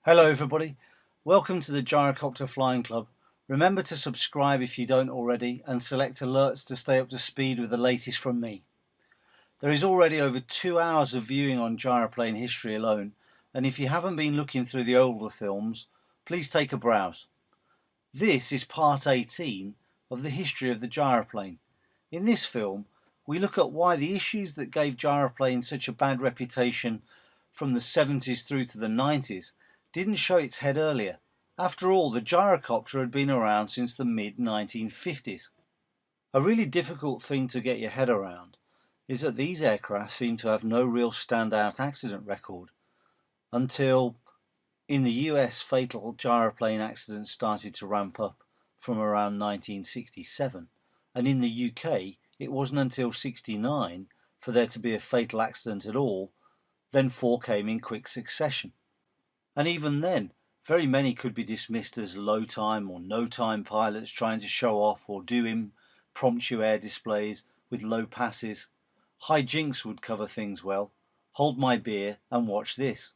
Hello everybody, welcome to the Gyrocopter Flying Club. Remember to subscribe if you don't already and select alerts to stay up to speed with the latest from me. There is already over 2 hours of viewing on gyroplane history alone, and if you haven't been looking through the older films, please take a browse. This is part 18 of the history of the gyroplane. In this film, we look at why the issues that gave gyroplane such a bad reputation from the 70s through to the 90s didn't show its head earlier. After all, the gyrocopter had been around since the mid-1950s. A really difficult thing to get your head around is that these aircraft seem to have no real standout accident record until in the US fatal gyroplane accidents started to ramp up from around 1967, and in the UK it wasn't until '69 for there to be a fatal accident at all. Then 4 came in quick succession. And even then, very many could be dismissed as low-time or no-time pilots trying to show off or do impromptu air displays with low passes. High jinks would cover things well. Hold my beer and watch this.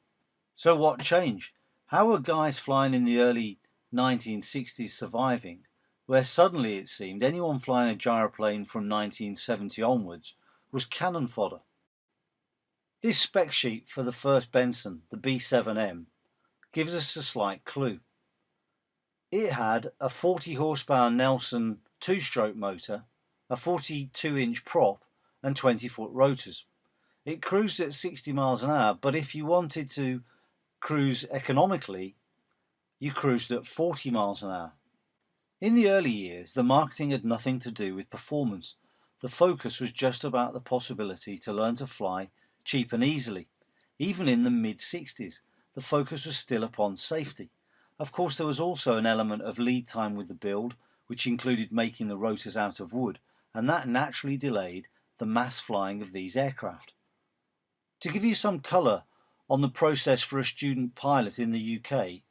So what changed? How were guys flying in the early 1960s surviving, where suddenly it seemed anyone flying a gyroplane from 1970 onwards was cannon fodder? This spec sheet for the first Benson, the B7M, gives us a slight clue. It had a 40 horsepower Nelson 2-stroke motor, a 42-inch prop and 20-foot rotors. It cruised at 60 miles an hour, but if you wanted to cruise economically, you cruised at 40 miles an hour. In the early years, the marketing had nothing to do with performance. The focus was just about the possibility to learn to fly cheap and easily. Even in the mid-60s, the focus was still upon safety. Of course, there was also an element of lead time with the build, which included making the rotors out of wood, and that naturally delayed the mass flying of these aircraft. To give you some colour on the process for a student pilot in the UK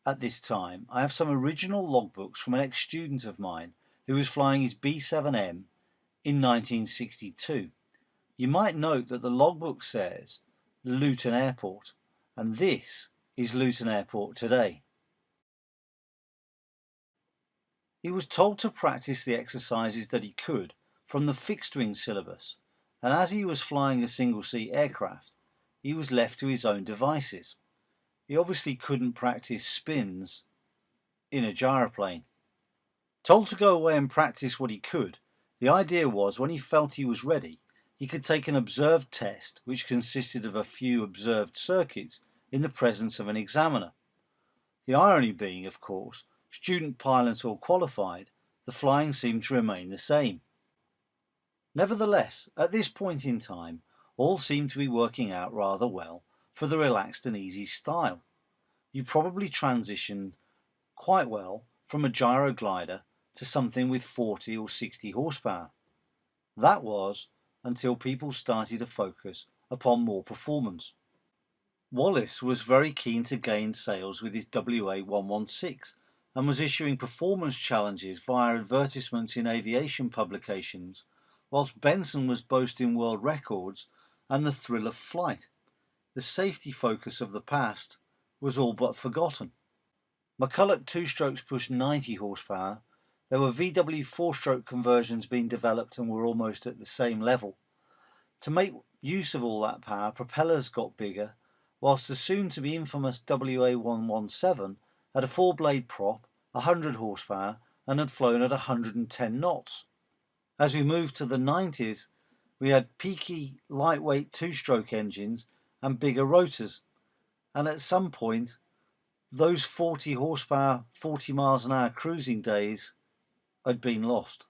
at this time, I have some original logbooks from an ex-student of mine who was flying his B7M in 1962. You might note that the logbook says Luton Airport, and this is Luton Airport today. He was told to practice the exercises that he could from the fixed wing syllabus, and as he was flying a single-seat aircraft, he was left to his own devices. He obviously couldn't practice spins in a gyroplane. Told to go away and practice what he could, the idea was when he felt he was ready, he could take an observed test which consisted of a few observed circuits in the presence of an examiner. The irony being, of course, student pilot or qualified, the flying seemed to remain the same. Nevertheless, at this point in time, all seemed to be working out rather well for the relaxed and easy style. You probably transitioned quite well from a gyro glider to something with 40 or 60 horsepower. That was until people started to focus upon more performance. Wallace was very keen to gain sales with his WA-116 and was issuing performance challenges via advertisements in aviation publications, whilst Benson was boasting world records and the thrill of flight. The safety focus of the past was all but forgotten. McCulloch 2-strokes pushed 90 horsepower. There were VW 4-stroke conversions being developed and were almost at the same level. To make use of all that power, propellers got bigger, whilst the soon-to-be infamous WA-117 had a 4-blade prop, 100 horsepower, and had flown at 110 knots. As we moved to the 90s, we had peaky, lightweight 2-stroke engines and bigger rotors, and at some point, those 40 horsepower, 40 miles an hour cruising days had been lost.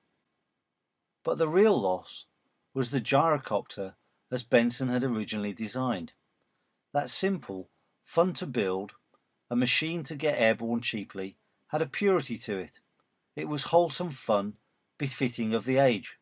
But the real loss was the gyrocopter as Benson had originally designed. That simple, fun to build, a machine to get airborne cheaply, had a purity to it. It was wholesome fun, befitting of the age.